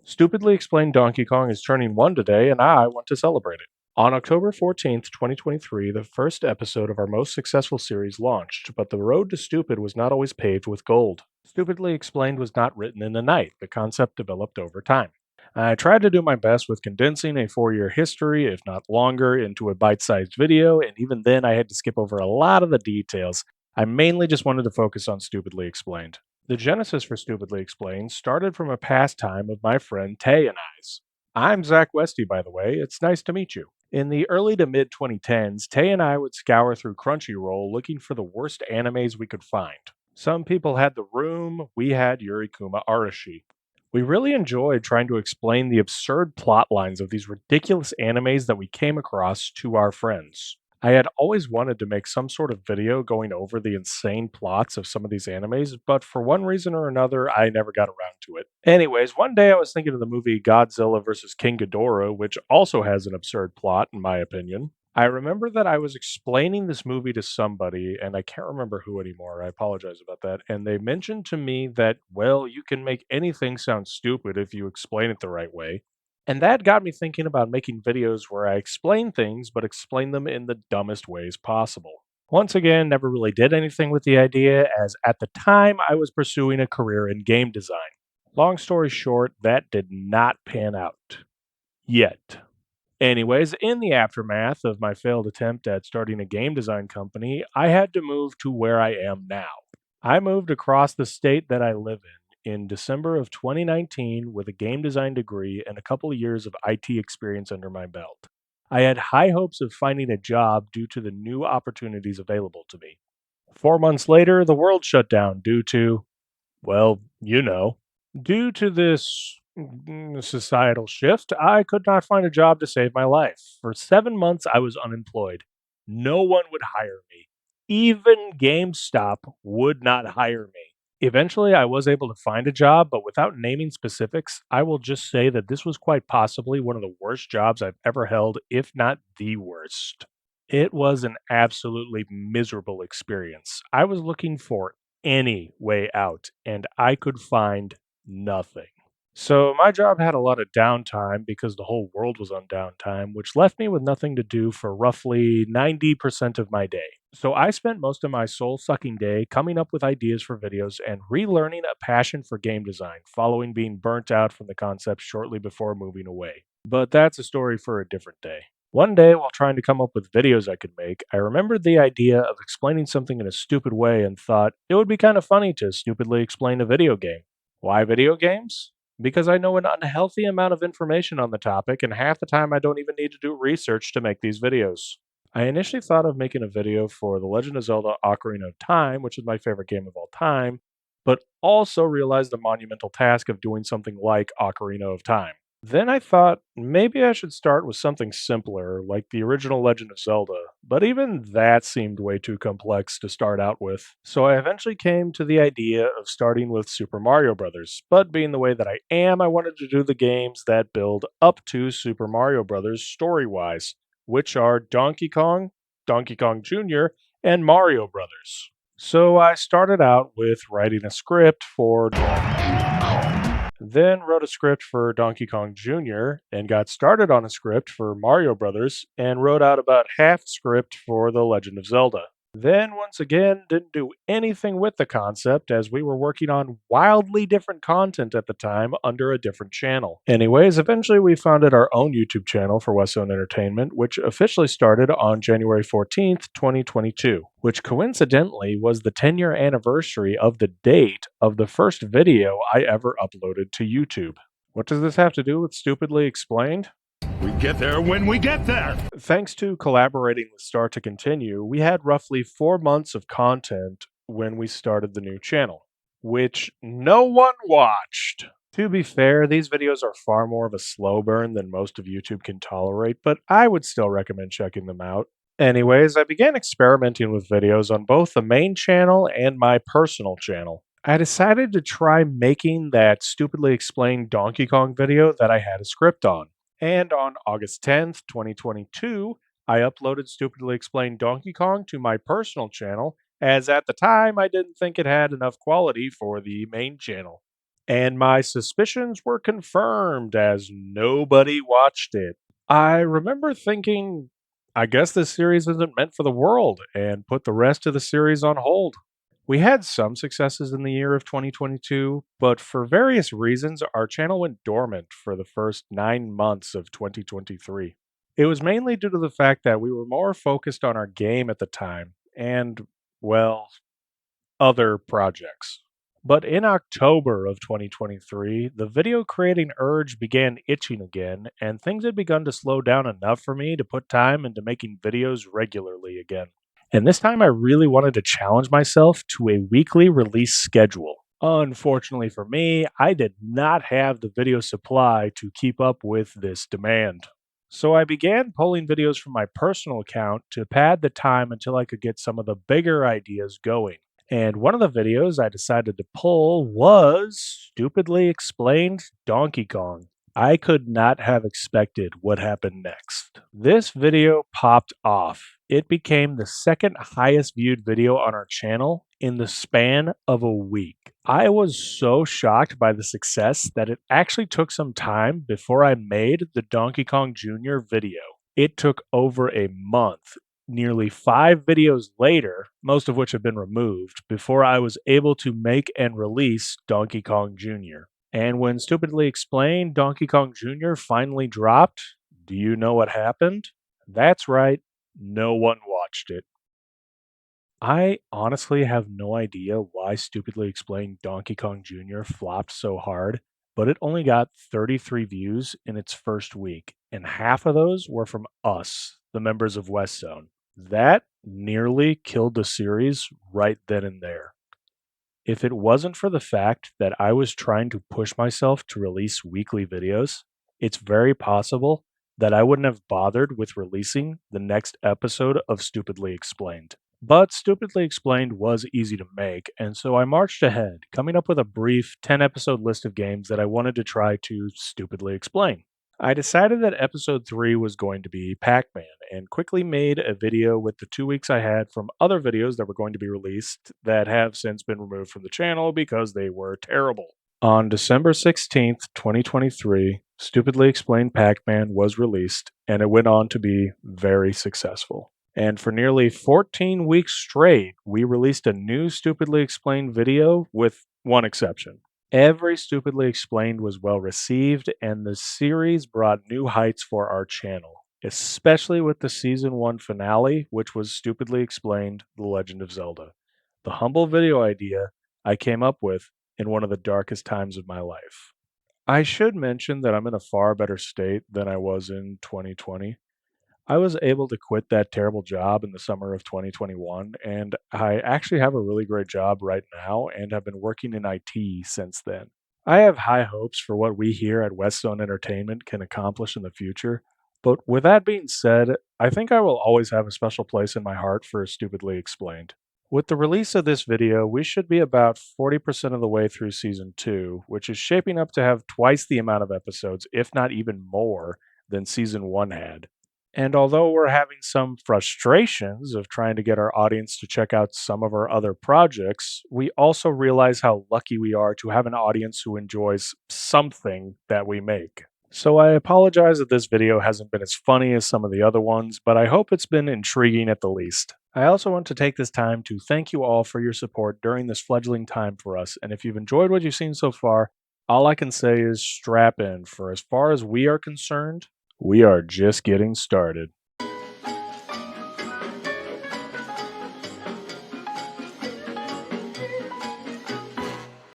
Stupidly Explained Donkey Kong is turning 1 today, and I want to celebrate it. On October 14th, 2023, the first episode of our most successful series launched, but the road to stupid was not always paved with gold. Stupidly Explained was not written in a night, the concept developed over time. I tried to do my best with condensing a 4 year history, if not longer, into a bite sized video, and even then I had to skip over a lot of the details. I mainly just wanted to focus on Stupidly Explained. The genesis for Stupidly Explained started from a pastime of my friend Tay and I's. I'm Zach Westy, by the way. It's nice to meet you. In the early to mid 2010s, Tay and I would scour through Crunchyroll looking for the worst animes we could find. Some people had The Room, we had Yurikuma Arashi. We really enjoyed trying to explain the absurd plot lines of these ridiculous animes that we came across to our friends. I had always wanted to make some sort of video going over the insane plots of some of these animes, but for one reason or another, I never got around to it. Anyways, one day I was thinking of the movie Godzilla vs. King Ghidorah, which also has an absurd plot, in my opinion. I remember that I was explaining this movie to somebody, and I can't remember who anymore. I apologize about that. And they mentioned to me that, well, you can make anything sound stupid if you explain it the right way. And that got me thinking about making videos where I explain things, but explain them in the dumbest ways possible. Once again, never really did anything with the idea, as at the time I was pursuing a career in game design. Long story short, that did not pan out. Yet. Anyways, in the aftermath of my failed attempt at starting a game design company, I had to move to where I am now. I moved across the state that I live in December of 2019 with a game design degree and a couple of years of IT experience under my belt. I had high hopes of finding a job due to the new opportunities available to me. 4 months later, the world shut down due to, well, you know. Due to this societal shift, I could not find a job to save my life. For 7 months, I was unemployed. No one would hire me. Even GameStop would not hire me. Eventually, I was able to find a job, but without naming specifics, I will just say that this was quite possibly one of the worst jobs I've ever held, if not the worst. It was an absolutely miserable experience. I was looking for any way out, and I could find nothing. So, my job had a lot of downtime because the whole world was on downtime, which left me with nothing to do for roughly 90% of my day. So, I spent most of my soul sucking day coming up with ideas for videos and relearning a passion for game design, following being burnt out from the concept shortly before moving away. But that's a story for a different day. One day, while trying to come up with videos I could make, I remembered the idea of explaining something in a stupid way and thought it would be kind of funny to stupidly explain a video game. Why video games? Because I know an unhealthy amount of information on the topic, and half the time I don't even need to do research to make these videos. I initially thought of making a video for The Legend of Zelda Ocarina of Time, which is my favorite game of all time, but also realized the monumental task of doing something like Ocarina of Time. Then I thought maybe I should start with something simpler, like the original Legend of Zelda, but even that seemed way too complex to start out with. So I eventually came to the idea of starting with Super Mario Bros. But being the way that I am, I wanted to do the games that build up to Super Mario Bros. Story wise, which are Donkey Kong, Donkey Kong Jr., and Mario Brothers. So I started out with writing a script for then wrote a script for Donkey Kong Jr. and got started on a script for Mario Brothers and wrote out about half the script for The Legend of Zelda. Then once again didn't do anything with the concept as we were working on wildly different content at the time under a different channel. Anyways, eventually we founded our own YouTube channel for Westzone Entertainment, which officially started on January 14th, 2022, which coincidentally was the 10-year anniversary of the date of the first video I ever uploaded to YouTube. What does this have to do with Stupidly Explained? We get there when we get there. Thanks to collaborating with Star to Continue, we had roughly 4 months of content when we started the new channel, which no one watched. To be fair, these videos are far more of a slow burn than most of YouTube can tolerate, but I would still recommend checking them out. Anyways, I began experimenting with videos on both the main channel and my personal channel. I decided to try making that stupidly explained Donkey Kong video that I had a script on. And on August 10th, 2022, I uploaded Stupidly Explained Donkey Kong to my personal channel, as at the time I didn't think it had enough quality for the main channel. And my suspicions were confirmed as nobody watched it. I remember thinking, I guess this series isn't meant for the world, and put the rest of the series on hold. We had some successes in the year of 2022, but for various reasons, our channel went dormant for the first 9 months of 2023. It was mainly due to the fact that we were more focused on our game at the time and, well, other projects. But in October of 2023, the video creating urge began itching again, and things had begun to slow down enough for me to put time into making videos regularly again. And this time I really wanted to challenge myself to a weekly release schedule. Unfortunately for me, I did not have the video supply to keep up with this demand. So I began pulling videos from my personal account to pad the time until I could get some of the bigger ideas going. And one of the videos I decided to pull was Stupidly Explained Donkey Kong. I could not have expected what happened next. This video popped off. It became the second highest viewed video on our channel in the span of a week. I was so shocked by the success that it actually took some time before I made the Donkey Kong Jr. video. It took over a month, nearly 5 videos later, most of which have been removed, before I was able to make and release Donkey Kong Jr. And when Stupidly Explained Donkey Kong Jr. finally dropped, do you know what happened? That's right, no one watched it. I honestly have no idea why Stupidly Explained Donkey Kong Jr. flopped so hard, but it only got 33 views in its first week, and half of those were from us, the members of West Zone. That nearly killed the series right then and there. If it wasn't for the fact that I was trying to push myself to release weekly videos, it's very possible that I wouldn't have bothered with releasing the next episode of Stupidly Explained. But Stupidly Explained was easy to make, and so I marched ahead, coming up with a brief 10-episode list of games that I wanted to try to stupidly explain. I decided that episode 3 was going to be Pac Man and quickly made a video with the 2 weeks I had from other videos that were going to be released that have since been removed from the channel because they were terrible. On December 16th, 2023, Stupidly Explained Pac Man was released, and it went on to be very successful. And for nearly 14 weeks straight, we released a new Stupidly Explained video with one exception. Every Stupidly Explained was well received, and the series brought new heights for our channel, especially with the season 1 finale, which was Stupidly Explained The Legend of Zelda. The humble video idea I came up with in one of the darkest times of my life. I should mention that I'm in a far better state than I was in 2020. I was able to quit that terrible job in the summer of 2021, and I actually have a really great job right now and have been working in IT since then. I have high hopes for what we here at West Zone Entertainment can accomplish in the future, but with that being said, I think I will always have a special place in my heart for Stupidly Explained. With the release of this video, we should be about 40% of the way through Season 2, which is shaping up to have twice the amount of episodes, if not even more, than Season 1 had. And although we're having some frustrations of trying to get our audience to check out some of our other projects, we also realize how lucky we are to have an audience who enjoys something that we make. So I apologize that this video hasn't been as funny as some of the other ones, but I hope it's been intriguing at the least. I also want to take this time to thank you all for your support during this fledgling time for us, and if you've enjoyed what you've seen so far, all I can say is strap in, for as far as we are concerned, we are just getting started.